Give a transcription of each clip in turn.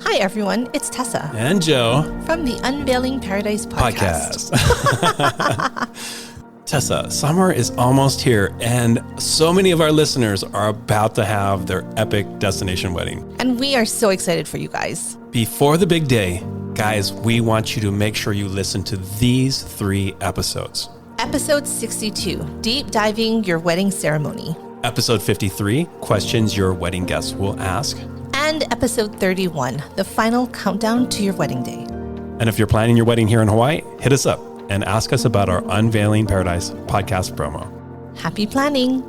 Hi, everyone. It's Tessa. And Joe. From the Unveiling Paradise podcast. Tessa, summer is almost here, and so many of our listeners are about to have their epic destination wedding. And we are so excited for you guys. Before the big day, guys, we want you to make sure you listen to these 3 episodes. Episode 62, Deep Diving Your Wedding Ceremony. Episode 53, Questions Your Wedding Guests Will Ask. And episode 31, the final countdown to your wedding day. And if you're planning your wedding here in Hawaii, hit us up and ask us about our Unveiling Paradise podcast promo. Happy planning.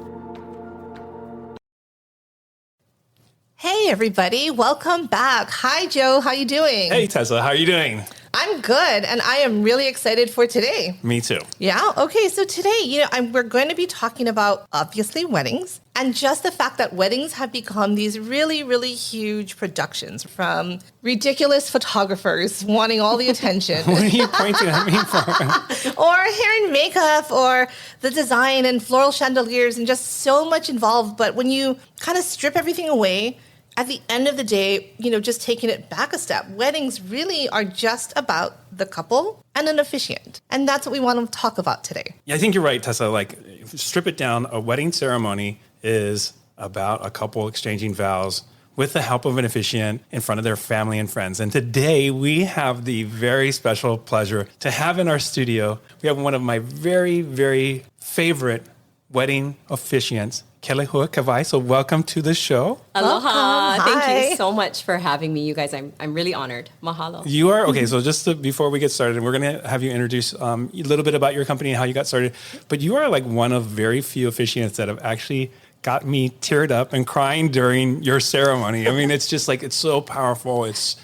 Hey, everybody. Welcome back. Hi, Joe. How you doing? Hey, Tessa. How are you doing? I'm good, and I am really excited for today. Me too. Yeah? Okay, so today, we're going to be talking about, obviously, weddings, and just the fact that weddings have become these really, really huge productions from ridiculous photographers wanting all the attention. What are you pointing at me for? Or hair and makeup, or the design and floral chandeliers, and just so much involved. But when you kind of strip everything away, at the end of the day, just taking it back a step, weddings really are just about the couple and an officiant. And that's what we want to talk about today. Yeah, I think you're right, Tessa. Strip it down. A wedding ceremony is about a couple exchanging vows with the help of an officiant in front of their family and friends. And today we have the very special pleasure to have in our studio, we have one of my very, very favorite wedding officiants, Kelehua Kawai. So welcome to the show. Aloha. Welcome. Thank Hi. you so much for having me, you guys. I'm really honored. Mahalo. You are? Okay, so before we get started, we're going to have you introduce a little bit about your company and how you got started. But you are like one of very few officiants that have actually got me teared up and crying during your ceremony. I mean, it's just like, it's so powerful. It's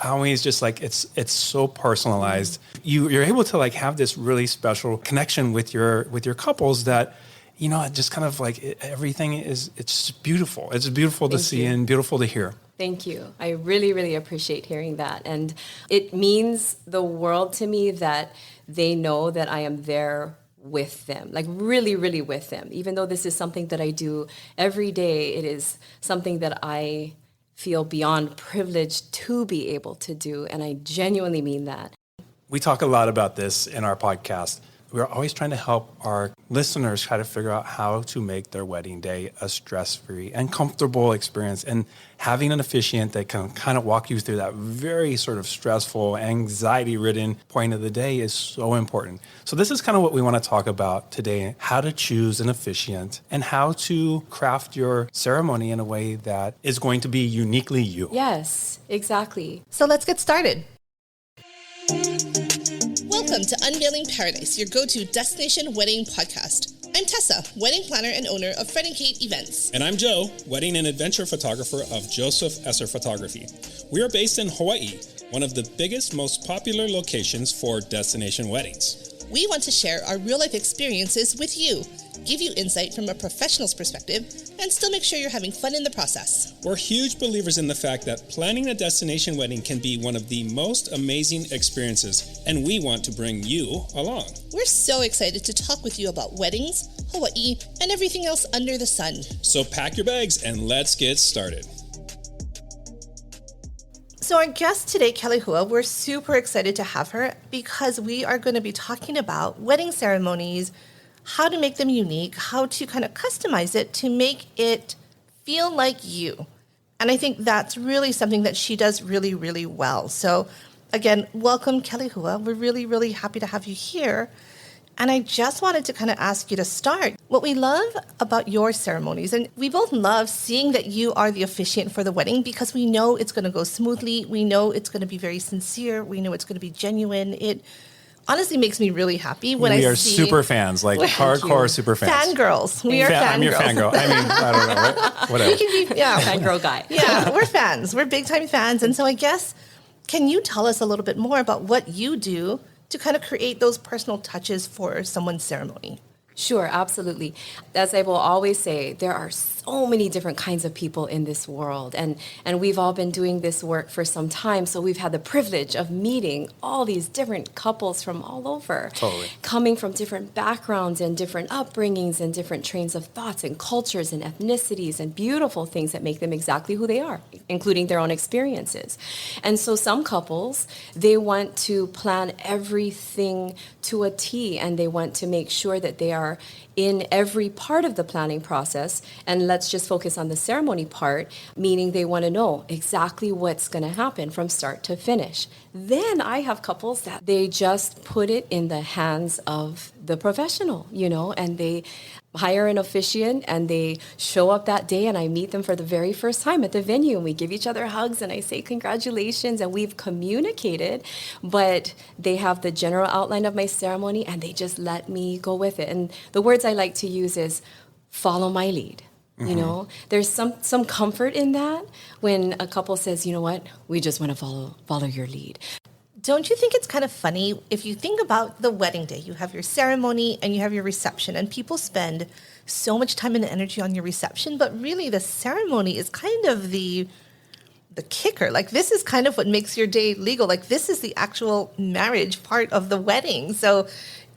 always just like, it's so personalized. You're able to like have this really special connection with your couples that, just kind of like everything it's just beautiful. It's beautiful to see and beautiful to hear. Thank you. I really, really appreciate hearing that. And it means the world to me that they know that I am there with them, like really, really with them. Even though this is something that I do every day, it is something that I feel beyond privileged to be able to do. And I genuinely mean that. We talk a lot about this in our podcast. We're always trying to help our listeners try to figure out how to make their wedding day a stress-free and comfortable experience. And having an officiant that can kind of walk you through that very sort of stressful, anxiety-ridden point of the day is so important. So this is kind of what we want to talk about today, how to choose an officiant and how to craft your ceremony in a way that is going to be uniquely you. Yes, exactly. So let's get started. Welcome to Unveiling Paradise, your go-to destination wedding podcast. I'm Tessa, wedding planner and owner of Fred and Kate Events. And I'm Joe, wedding and adventure photographer of Joseph Esser Photography. We are based in Hawaii, one of the biggest, most popular locations for destination weddings. We want to share our real-life experiences with you, give you insight from a professional's perspective, and still make sure you're having fun in the process. We're huge believers in the fact that planning a destination wedding can be one of the most amazing experiences, and we want to bring you along. We're so excited to talk with you about weddings, Hawaii, and everything else under the sun. So pack your bags and let's get started. So our guest today, Kelehua, we're super excited to have her because we are going to be talking about wedding ceremonies, how to make them unique, how to kind of customize it to make it feel like you. And I think that's really something that she does really, really well. So again, welcome, Kelehua. We're really, really happy to have you here. And I just wanted to kind of ask you to start. What we love about your ceremonies, and we both love seeing that you are the officiant for the wedding because we know it's going to go smoothly. We know it's going to be very sincere. We know it's going to be genuine. It honestly makes me really happy when We I are see super fans, like hardcore super fans. fangirls. We are fangirls. I'm your fangirl. I mean, I don't know. Whatever. We can be, yeah. Fangirl guy. Yeah, we're fans. We're big time fans. And so I guess, can you tell us a little bit more about what you do to kind of create those personal touches for someone's ceremony? Sure, absolutely. As I will always say, there are so many different kinds of people in this world, and we've all been doing this work for some time, so we've had the privilege of meeting all these different couples from all over, Totally. coming from different backgrounds and different upbringings and different trains of thoughts and cultures and ethnicities and beautiful things that make them exactly who they are, including their own experiences. And so some couples, they want to plan everything to a T, and they want to make sure that they are in every part of the planning process. And let's just focus on the ceremony part, meaning they want to know exactly what's going to happen from start to finish. Then I have couples that they just put it in the hands of the professional, and they hire an officiant and they show up that day, and I meet them for the very first time at the venue, and we give each other hugs and I say congratulations, and we've communicated, but they have the general outline of my ceremony and they just let me go with it. And the words I like to use is follow my lead. There's some comfort in that when a couple says, you know what, we just want to follow your lead. Don't you think it's kind of funny if you think about the wedding day? You have your ceremony and you have your reception, and people spend so much time and energy on your reception, but really the ceremony is kind of the kicker. Like, this is kind of what makes your day legal. Like, this is the actual marriage part of the wedding. So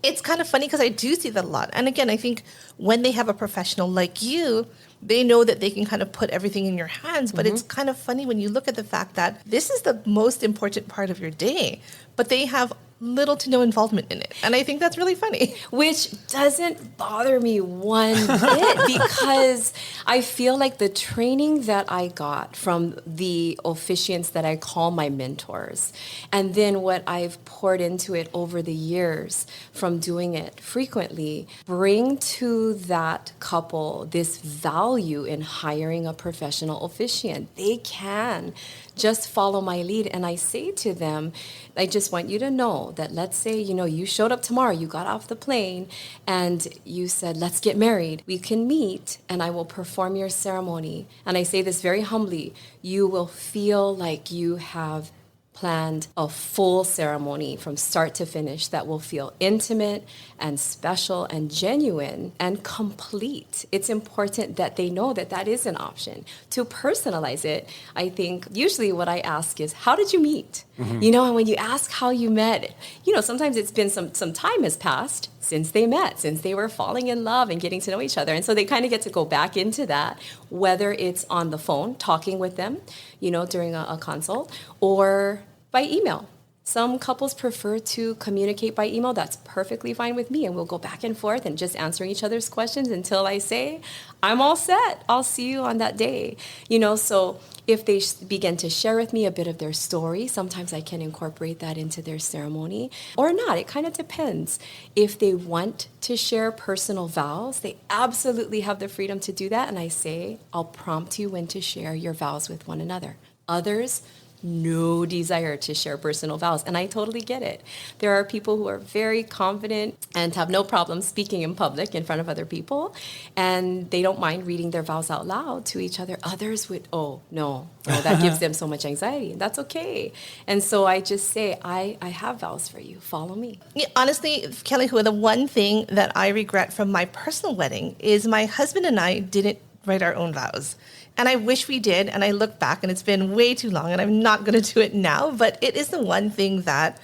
it's kind of funny because I do see that a lot. And again, I think when they have a professional like you, they know that they can kind of put everything in your hands. But it's kind of funny when you look at the fact that this is the most important part of your day, but they have little to no involvement in it. And I think that's really funny. Which doesn't bother me one bit, because I feel like the training that I got from the officiants that I call my mentors, and then what I've poured into it over the years from doing it frequently, bring to that couple this value in hiring a professional officiant. They can just follow my lead. And I say to them, I just want you to know that, let's say, you showed up tomorrow, you got off the plane and you said, let's get married. We can meet and I will perform your ceremony. And I say this very humbly, you will feel like you have planned a full ceremony from start to finish that will feel intimate and special and genuine and complete. It's important that they know that that is an option. To personalize it, I think usually what I ask is, how did you meet? And when you ask how you met, sometimes it's been some time has passed since they met, since they were falling in love and getting to know each other. And so they kind of get to go back into that, whether it's on the phone, talking with them, during a consult, or by email. Some couples prefer to communicate by email. That's perfectly fine with me. And we'll go back and forth and just answering each other's questions until I say, I'm all set. I'll see you on that day. So if they begin to share with me a bit of their story, sometimes I can incorporate that into their ceremony or not. It kind of depends. If they want to share personal vows, they absolutely have the freedom to do that. And I say, I'll prompt you when to share your vows with one another. Others, no desire to share personal vows. And I totally get it. There are people who are very confident and have no problem speaking in public in front of other people, and they don't mind reading their vows out loud to each other. Others would, no, that gives them so much anxiety. And that's okay. And so I just say, I have vows for you. Follow me. Yeah, honestly, Kelehua, the one thing that I regret from my personal wedding is my husband and I didn't write our own vows. And I wish we did, and I look back, and it's been way too long, and I'm not going to do it now, but it is the one thing that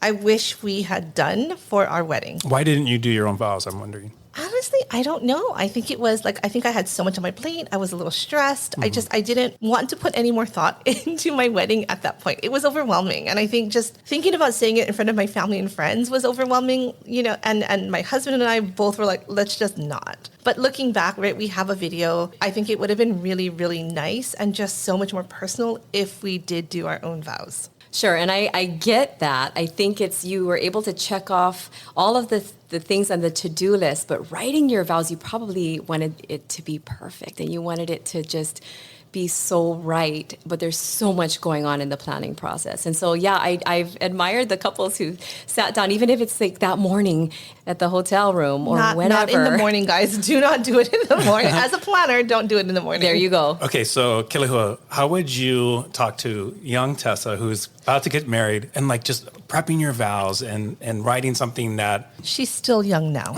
I wish we had done for our wedding. Why didn't you do your own vows, I'm wondering? Honestly, I don't know. I think it was I think I had so much on my plate. I was a little stressed. I didn't want to put any more thought into my wedding at that point. It was overwhelming. And I think just thinking about saying it in front of my family and friends was overwhelming, and my husband and I both were like, let's just not. But looking back, right, we have a video. I think it would have been really, really nice and just so much more personal if we did do our own vows. Sure, and I get that. I think you were able to check off all of the things on the to-do list, but writing your vows, you probably wanted it to be perfect, and you wanted it to just be so right, but there's so much going on in the planning process. And so, yeah, I've admired the couples who sat down, even if it's like that morning at the hotel room or whenever. Not in the morning, guys. Do not do it in the morning. As a planner, don't do it in the morning. There you go. Okay, so Kelehua, how would you talk to young Tessa who's about to get married and just prepping your vows and writing something that, She's still young now.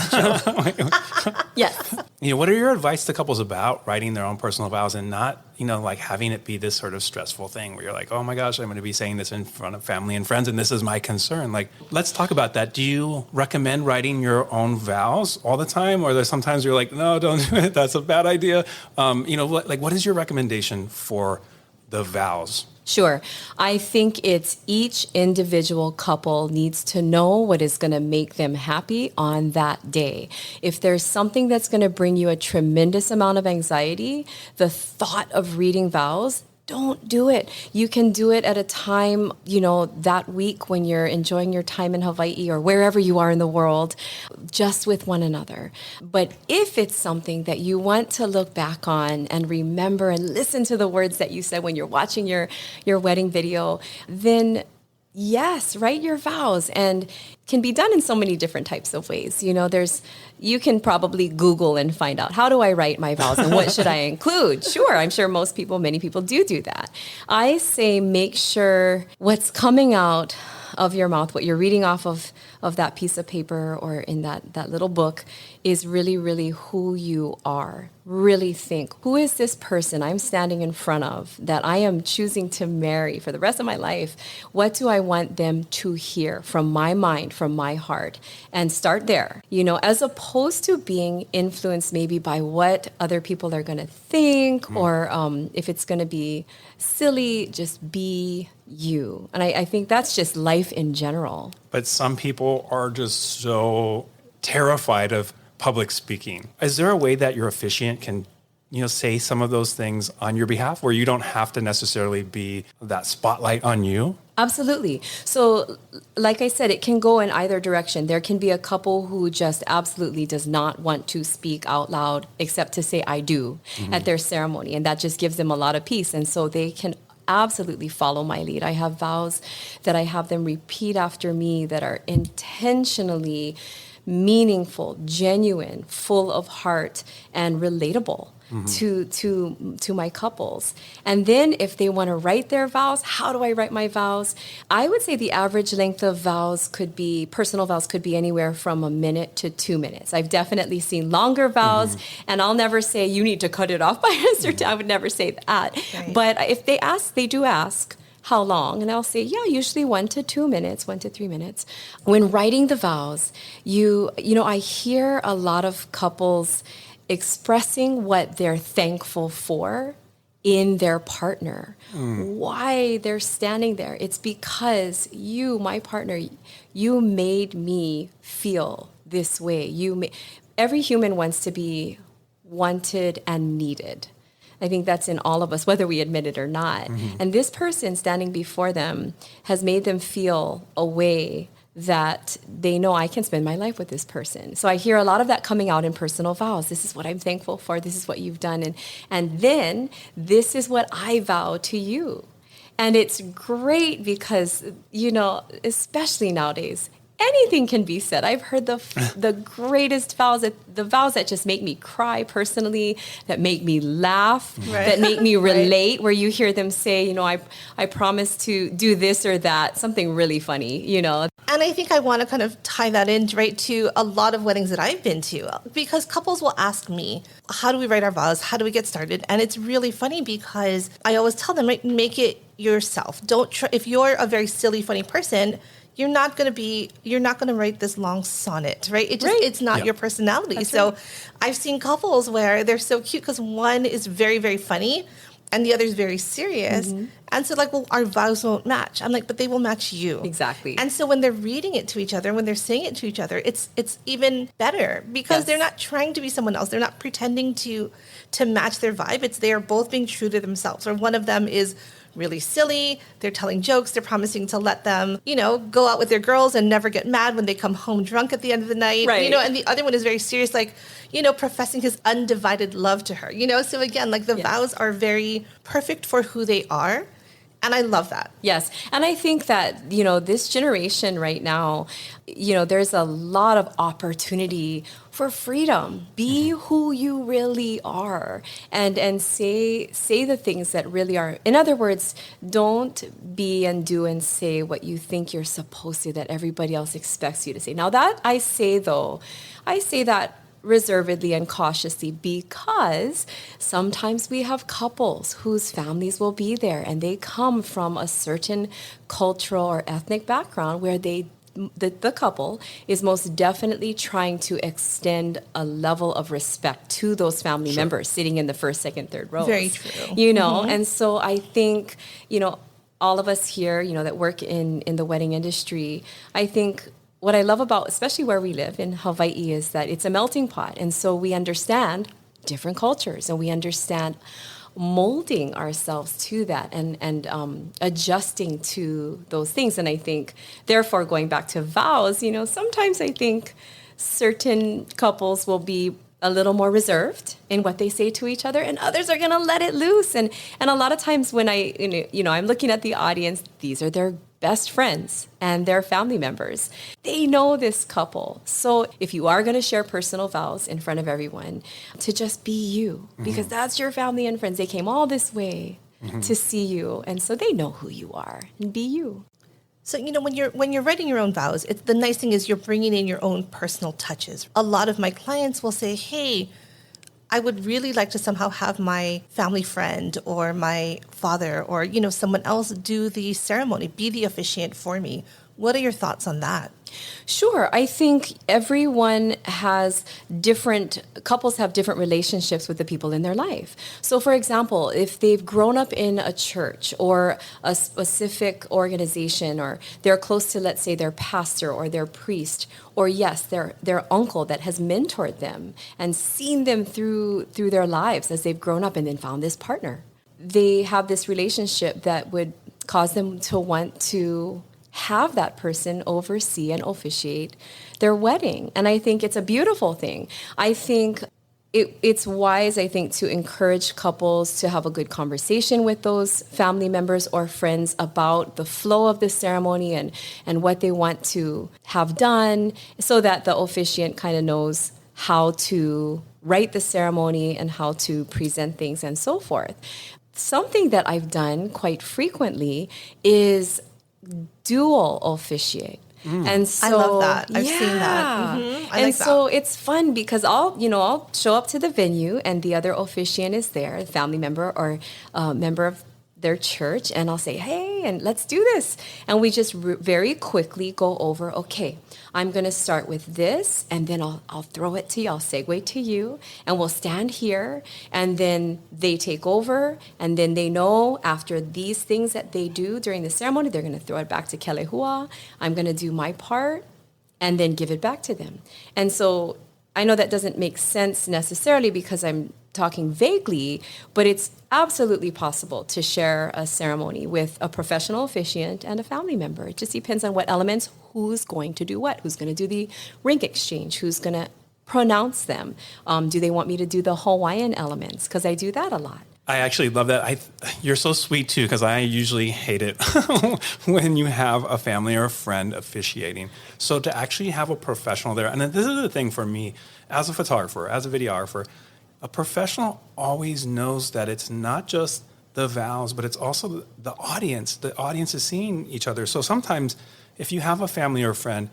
Yes. what are your advice to couples about writing their own personal vows and not, like having it be this sort of stressful thing where you're like, oh my gosh, I'm going to be saying this in front of family and friends and this is my concern. Like, let's talk about that. Do you recommend writing your own vows all the time? Or there's sometimes you're like, no, don't do it. That's a bad idea. What is your recommendation for the vows? Sure. I think it's each individual couple needs to know what is going to make them happy on that day. If there's something that's going to bring you a tremendous amount of anxiety, the thought of reading vows, don't do it. You can do it at a time, that week when you're enjoying your time in Hawaii or wherever you are in the world, just with one another. But if it's something that you want to look back on and remember and listen to the words that you said when you're watching your wedding video, then yes, write your vows, and can be done in so many different types of ways. You can probably Google and find out, how do I write my vows and what should I include? Sure, I'm sure many people do that. I say make sure what's coming out of your mouth, what you're reading off of that piece of paper or in that little book is really, really who you are. Really think, who is this person I'm standing in front of that I am choosing to marry for the rest of my life? What do I want them to hear from my mind, from my heart? And start there, as opposed to being influenced maybe by what other people are going to think or if it's going to be silly, just be you. And I think that's just life in general. But some people are just so terrified of public speaking. Is there a way that your officiant can, say some of those things on your behalf where you don't have to necessarily be that spotlight on you? Absolutely. So, like I said, it can go in either direction. There can be a couple who just absolutely does not want to speak out loud except to say I do at their ceremony. And that just gives them a lot of peace. And so they can absolutely follow my lead. I have vows that I have them repeat after me that are intentionally meaningful, genuine, full of heart, and relatable to my couples. And then if they want to write their vows, how do I write my vows? I would say the average length of personal vows could be anywhere from a minute to 2 minutes. I've definitely seen longer vows, and I'll never say you need to cut it off by a certain time. I would never say that. Right. But if they do ask, how long? And I'll say, usually 1 to 2 minutes, 1 to 3 minutes. When writing the vows, I hear a lot of couples expressing what they're thankful for in their partner. Why they're standing there. It's because you, my partner, you made me feel this way. Every human wants to be wanted and needed. I think that's in all of us, whether we admit it or not. And this person standing before them has made them feel a way that they know I can spend my life with this person. So I hear a lot of that coming out in personal vows. This is what I'm thankful for. This is what you've done. And then this is what I vow to you. And it's great because, especially nowadays, anything can be said. I've heard the greatest vows, the vows that just make me cry personally, that make me laugh, that make me relate, where you hear them say, I promise to do this or that, something really funny, And I think I want to kind of tie that in right to a lot of weddings that I've been to, because couples will ask me, how do we write our vows? How do we get started? And it's really funny because I always tell them, make it yourself. Don't try, if you're a very silly, funny person, you're not going to write this long sonnet, right? It's not your personality. That's so I've seen couples where they're so cute because one is very, very funny and the other is very serious. And so our vows won't match. I'm like, but they will match you. Exactly. And so when they're reading it to each other, when they're saying it to each other, it's even better because they're not trying to be someone else. They're not pretending to match their vibe. They are both being true to themselves. Or one of them is really silly. They're telling jokes. They're promising to let them, go out with their girls and never get mad when they come home drunk at the end of the night. Right. And the other one is very serious, professing his undivided love to her. So again, the vows are very perfect for who they are. And I love that. Yes. And I think that, this generation right now, there's a lot of opportunity for freedom. Be who you really are and say the things that really are. In other words, don't be and do and say what you think you're supposed to, that everybody else expects you to say. Now that I say that reservedly and cautiously, because sometimes we have couples whose families will be there and they come from a certain cultural or ethnic background where the couple is most definitely trying to extend a level of respect to those family members sitting in the first, second, third rows. Very true. And so I think, all of us here, that work in the wedding industry, I think what I love about, especially where we live in Hawaii, is that it's a melting pot. And so we understand different cultures and we understand molding ourselves to that and adjusting to those things. And I think, therefore, going back to vows, sometimes I think certain couples will be a little more reserved in what they say to each other, and others are going to let it loose. And a lot of times when I'm looking at the audience, these are their best friends and their family members. They know this couple. So if you are going to share personal vows in front of everyone, to just be you, because that's your family and friends. They came all this way to see you, and so they know who you are, and be you. So, when you're writing your own vows, the nice thing is you're bringing in your own personal touches. A lot of my clients will say, hey, I would really like to somehow have my family friend or my father or, someone else do the ceremony, be the officiant for me. What are your thoughts on that? Sure. I think couples have different relationships with the people in their life. So, for example, if they've grown up in a church or a specific organization, or they're close to, let's say, their pastor or their priest, or their uncle that has mentored them and seen them through their lives as they've grown up and then found this partner, they have this relationship that would cause them to want to have that person oversee and officiate their wedding. And I think it's a beautiful thing. I think it's wise, to encourage couples to have a good conversation with those family members or friends about the flow of the ceremony and what they want to have done, so that the officiant kind of knows how to write the ceremony and how to present things and so forth. Something that I've done quite frequently is dual officiate. And so I love that. I've seen that. I like so it's fun because I'll show up to the venue and the other officiant is there, a family member or a member of their church, and I'll say, hey, and let's do this. And we just very quickly go over, okay, I'm going to start with this, and then I'll throw it to you. I'll segue to you, and we'll stand here, and then they take over, and then they know after these things that they do during the ceremony, they're going to throw it back to Kelehua. I'm going to do my part, and then give it back to them. And so I know that doesn't make sense necessarily because I'm talking vaguely, but it's absolutely possible to share a ceremony with a professional officiant and a family member. It just depends on what elements, who's going to do what, who's going to do the ring exchange, who's going to pronounce them. Do they want me to do the Hawaiian elements? Because I do that a lot. I actually love that. You're so sweet too, because I usually hate it when you have a family or a friend officiating. So to actually have a professional there, and this is the thing for me, as a photographer, as a videographer, a professional always knows that it's not just the vows, but it's also the audience. The audience is seeing each other. So sometimes if you have a family or a friend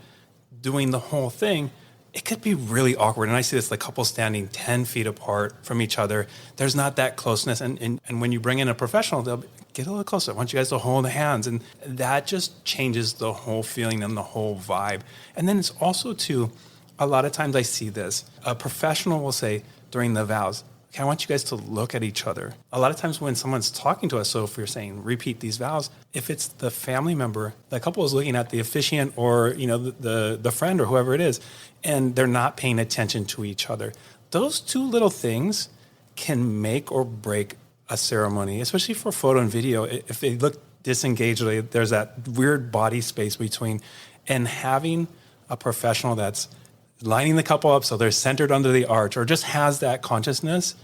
doing the whole thing, it could be really awkward. And I see this, like couples standing 10 feet apart from each other. There's not that closeness. And when you bring in a professional, they'll get a little closer. I want you guys to hold hands. And that just changes the whole feeling and the whole vibe. And then it's also too, a lot of times I see this. A professional will say during the vows, okay, I want you guys to look at each other. A lot of times when someone's talking to us, so if you're saying repeat these vows, if it's the family member, the couple is looking at the officiant or the friend or whoever it is, and they're not paying attention to each other. Those two little things can make or break a ceremony, especially for photo and video. If they look disengaged, there's that weird body space between, and having a professional that's lining the couple up so they're centered under the arch or just has that consciousness,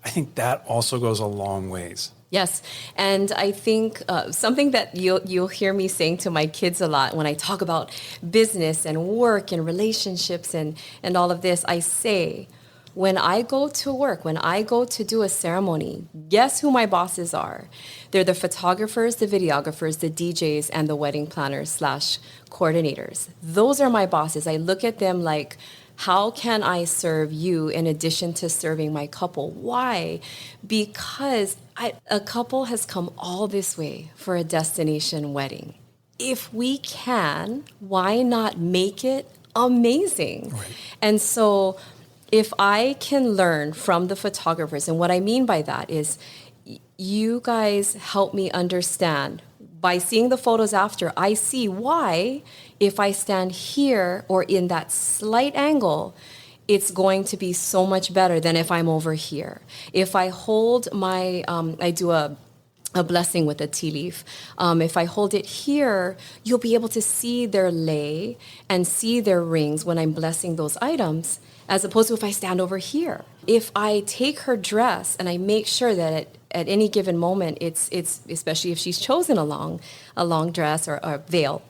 I think that also goes a long ways. Yes, and I think something that you'll hear me saying to my kids a lot when I talk about business and work and relationships and all of this, I say, when I go to work, when I go to do a ceremony, guess who my bosses are? They're the photographers, the videographers, the DJs, and the wedding planners / coordinators. Those are my bosses. I look at them like, how can I serve you in addition to serving my couple? Why? Because a couple has come all this way for a destination wedding. If we can, why not make it amazing? Right. And so if I can learn from the photographers, and what I mean by that is you guys help me understand. By seeing the photos after, I see why, if I stand here or in that slight angle, it's going to be so much better than if I'm over here. If I hold my, I do a blessing with a tea leaf. If I hold it here, you'll be able to see their lei and see their rings when I'm blessing those items, as opposed to if I stand over here. If I take her dress and I make sure that at any given moment, it's especially if she's chosen a long dress or a veil,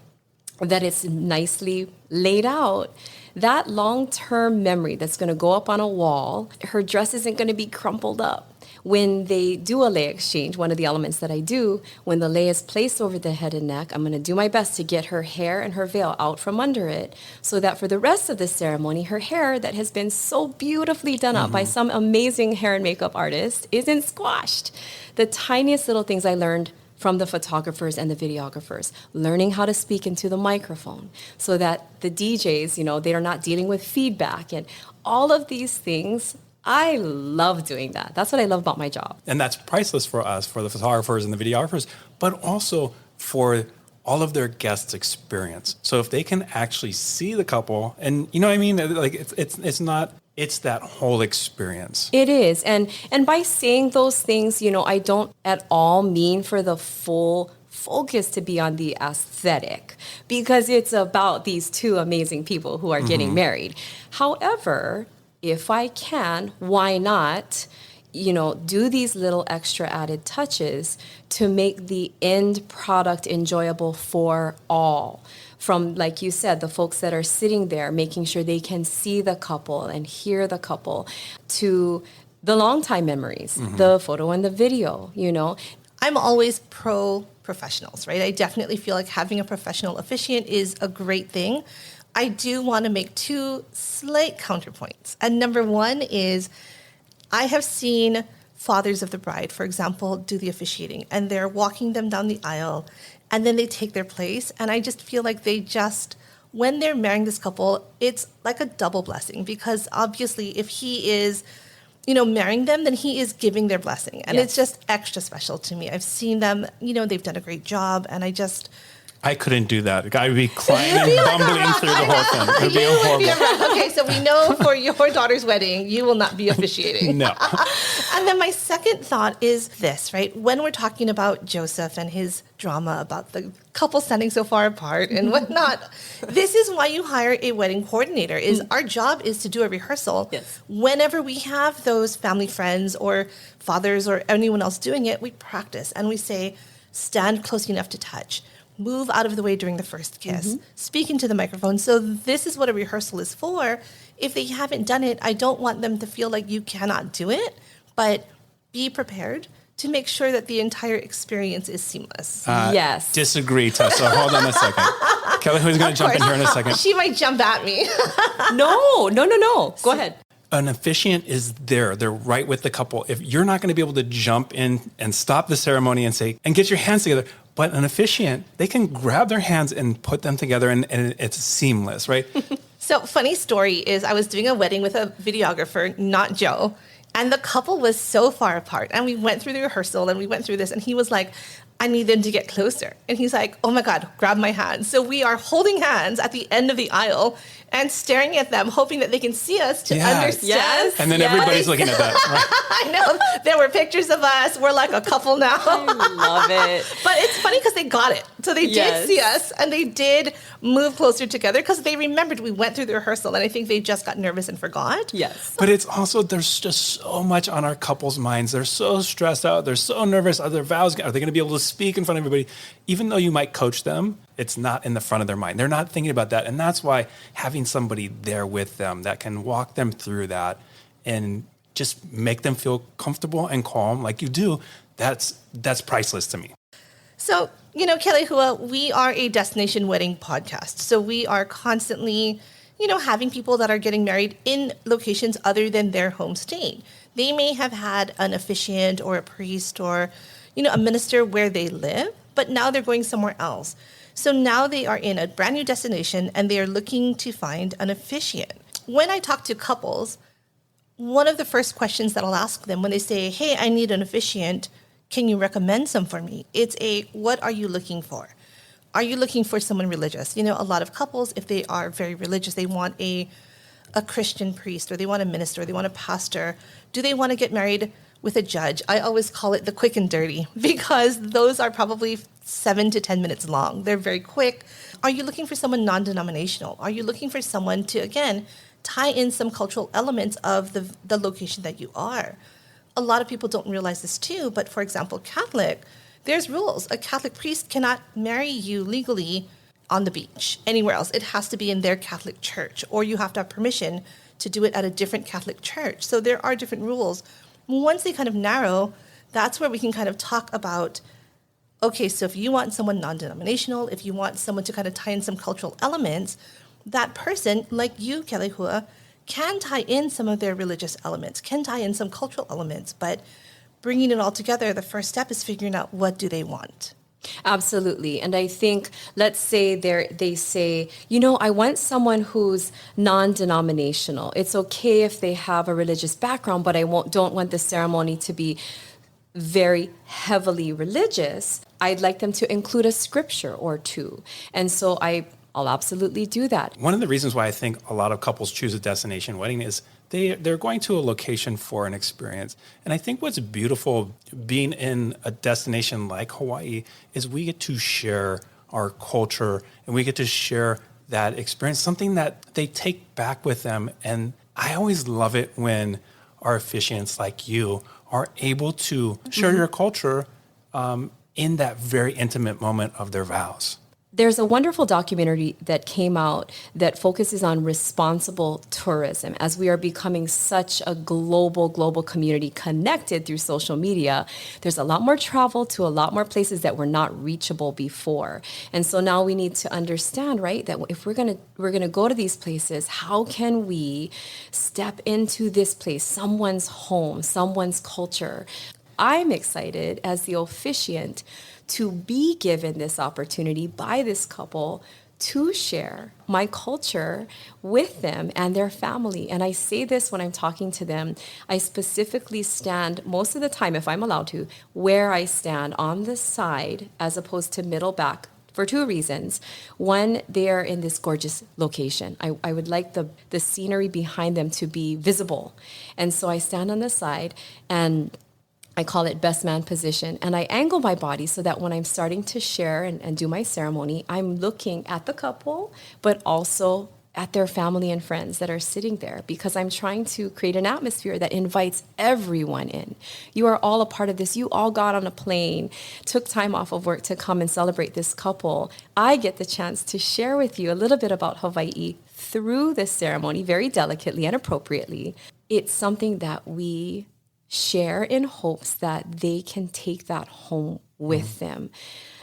that it's nicely laid out, that long-term memory that's going to go up on a wall, her dress isn't going to be crumpled up. When they do a lei exchange, one of the elements that I do, when the lei is placed over the head and neck, I'm going to do my best to get her hair and her veil out from under it, so that for the rest of the ceremony, her hair that has been so beautifully done up by some amazing hair and makeup artist isn't squashed. The tiniest little things I learned from the photographers and the videographers, learning how to speak into the microphone so that the DJs, they are not dealing with feedback and all of these things. I love doing that. That's what I love about my job. And that's priceless for us, for the photographers and the videographers, but also for all of their guests' experience. So if they can actually see the couple, and you know what I mean? Like it's that whole experience. It is. And by saying those things, I don't at all mean for the full focus to be on the aesthetic, because it's about these two amazing people who are getting married. However, if I can, why not, do these little extra added touches to make the end product enjoyable for all. From, like you said, the folks that are sitting there, making sure they can see the couple and hear the couple, to the long time memories, the photo and the video, I'm always pro professionals, right? I definitely feel like having a professional officiant is a great thing. I do want to make two slight counterpoints. And number one is I have seen fathers of the bride, for example, do the officiating, and they're walking them down the aisle, and then they take their place. And I just feel like when they're marrying this couple, it's like a double blessing, because obviously if he is, marrying them, then he is giving their blessing. And It's just extra special to me. I've seen them, they've done a great job, and I couldn't do that. I would be crying and bumbling through the whole thing. It would be horrible. Okay, so we know for your daughter's wedding, you will not be officiating. No. And then my second thought is this, right? When we're talking about Joseph and his drama about the couple standing so far apart and whatnot, this is why you hire a wedding coordinator. Is our job is to do a rehearsal. Yes. Whenever we have those family friends or fathers or anyone else doing it, we practice and we say, stand close enough to touch. Move out of the way during the first kiss. Speak into the microphone. So this is what a rehearsal is for. If they haven't done it, I don't want them to feel like you cannot do it, but be prepared to make sure that the entire experience is seamless. Yes. Disagree, Tessa. Hold on a second. Kelehua is going to jump in here in a second. She might jump at me. No. Go ahead. An officiant is there. They're right with the couple. If you're not going to be able to jump in and stop the ceremony and say, and get your hands together, but an officiant, they can grab their hands and put them together and it's seamless, right? So funny story is I was doing a wedding with a videographer, not Joe, and the couple was so far apart. And we went through the rehearsal and we went through this and he was like, I need them to get closer. And he's like, oh my God, grab my hand. So we are holding hands at the end of the aisle and staring at them, hoping that they can see us to understand. Yes. And then everybody's looking at that. Right? I know. There were pictures of us. We're like a couple now. I love it. But it's funny because they got it. So they did see us, and they did move closer together because they remembered we went through the rehearsal, and I think they just got nervous and forgot. Yes. But it's also, there's just so much on our couples' minds. They're so stressed out. They're so nervous. Are their vows, are they going to be able to speak in front of everybody? Even though you might coach them, it's not in the front of their mind. They're not thinking about that. And that's why having somebody there with them that can walk them through that and just make them feel comfortable and calm like you do, that's priceless to me. So, Kelehua, we are a destination wedding podcast. So we are constantly, having people that are getting married in locations other than their home state. They may have had an officiant or a priest or, a minister where they live, but now they're going somewhere else. So now they are in a brand new destination and they are looking to find an officiant. When I talk to couples, one of the first questions that I'll ask them when they say, hey, I need an officiant, can you recommend some for me? It's what are you looking for? Are you looking for someone religious? A lot of couples, if they are very religious, they want a Christian priest, or they want a minister, or they want a pastor. Do they want to get married with a judge? I always call it the quick and dirty because those are probably 7 to 10 minutes long. They're very quick. Are you looking for someone non-denominational? Are you looking for someone to, again, tie in some cultural elements of the location that you are? A lot of people don't realize this too, but for example, Catholic, there's rules. A Catholic priest cannot marry you legally on the beach, anywhere else. It has to be in their Catholic church, or you have to have permission to do it at a different Catholic church. So there are different rules. Once they kind of narrow, that's where we can kind of talk about, okay, so if you want someone non-denominational, if you want someone to kind of tie in some cultural elements, that person, like you, Kelehua, can tie in some of their religious elements, can tie in some cultural elements, but bringing it all together, the first step is figuring out what do they want. Absolutely. And I think, let's say they say, I want someone who's non-denominational. It's okay if they have a religious background, but I don't want the ceremony to be very heavily religious. I'd like them to include a scripture or two. And so I'll absolutely do that. One of the reasons why I think a lot of couples choose a destination wedding is they're going to a location for an experience. And I think what's beautiful being in a destination like Hawaii is we get to share our culture and we get to share that experience, something that they take back with them. And I always love it when our officiants like you are able to share your culture in that very intimate moment of their vows. There's a wonderful documentary that came out that focuses on responsible tourism. As we are becoming such a global community connected through social media, there's a lot more travel to a lot more places that were not reachable before. And so now we need to understand, right, that if we're going to go to these places, how can we step into this place, someone's home, someone's culture? I'm excited as the officiant to be given this opportunity by this couple to share my culture with them and their family. And I say this when I'm talking to them. I specifically stand, most of the time, if I'm allowed to, where I stand on the side as opposed to middle back for two reasons. One, they are in this gorgeous location. I would like the scenery behind them to be visible. And so I stand on the side and I call it best man position. And I angle my body so that when I'm starting to share and do my ceremony, I'm looking at the couple, but also at their family and friends that are sitting there, because I'm trying to create an atmosphere that invites everyone in. You are all a part of this. You all got on a plane, took time off of work to come and celebrate this couple. I get the chance to share with you a little bit about Hawaii through this ceremony, very delicately and appropriately. It's something that we share in hopes that they can take that home with them.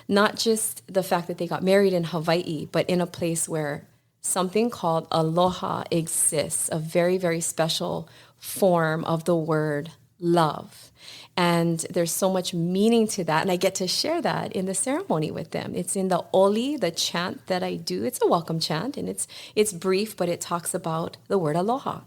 Not just the fact that they got married in Hawaii, but in a place where something called aloha exists, a very, very special form of the word love. And there's so much meaning to that. And I get to share that in the ceremony with them. It's in the oli, the chant that I do. It's a welcome chant, and it's brief, but it talks about the word aloha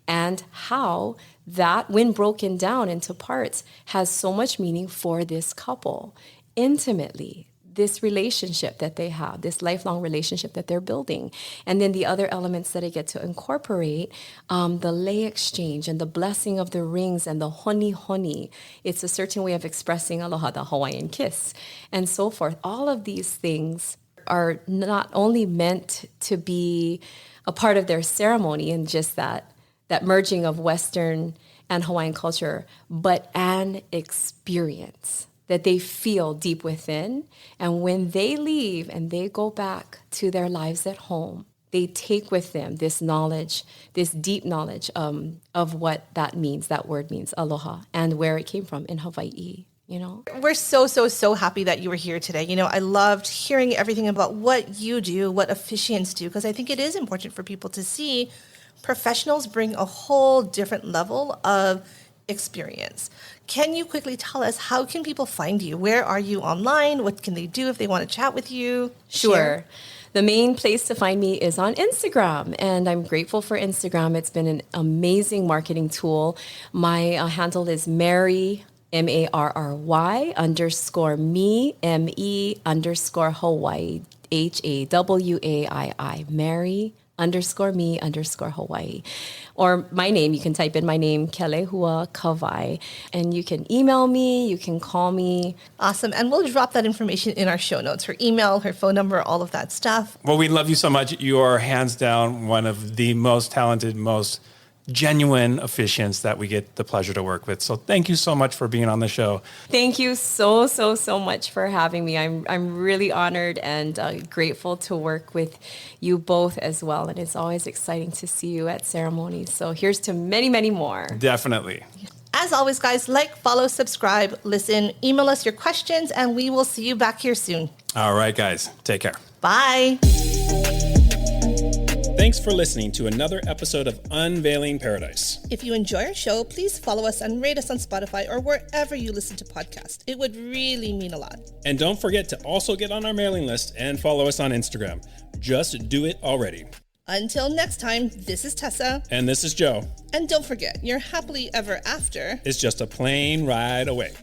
and how that, when broken down into parts, has so much meaning for this couple intimately. this relationship that they have, this lifelong relationship that they're building. And then the other elements that I get to incorporate, the lei exchange and the blessing of the rings and the honi honi. It's a certain way of expressing aloha, the Hawaiian kiss, and so forth. All of these things are not only meant to be a part of their ceremony and just that merging of Western and Hawaiian culture, but an experience that they feel deep within. And when they leave and they go back to their lives at home, they take with them this knowledge, this deep knowledge of what that means, that word means, aloha, and where it came from in Hawaii. We're so happy that you were here today. I loved hearing everything about what you do, what officiants do, because I think it is important for people to see professionals bring a whole different level of experience. Can you quickly tell us, how can people find you? Where are you online? What can they do if they want to chat with you? Sure. Share. The main place to find me is on Instagram, and I'm grateful for Instagram. It's been an amazing marketing tool. My handle is Mary, Marry _me, me_Hawaii, Hawaii, Mary _me _Hawaii. Or my name, you can type in my name, Kelehua Kawai, and you can email me, you can call me. Awesome. And we'll drop that information in our show notes, her email, her phone number, all of that stuff. Well, we love you so much. You are hands down one of the most talented, most genuine officiants that we get the pleasure to work with. So thank you so much for being on the show. Thank you so much for having me. I'm really honored and grateful to work with you both as well. And it's always exciting to see you at Ceremonies. So here's to many, many more. Definitely. As always, guys, like, follow, subscribe, listen, email us your questions, and we will see you back here soon. All right, guys. Take care. Bye. Thanks for listening to another episode of Unveiling Paradise. If you enjoy our show, please follow us and rate us on Spotify or wherever you listen to podcasts. It would really mean a lot. And don't forget to also get on our mailing list and follow us on Instagram. Just do it already. Until next time, this is Tessa. And this is Joe. And don't forget, your happily ever after It's just a plane ride away.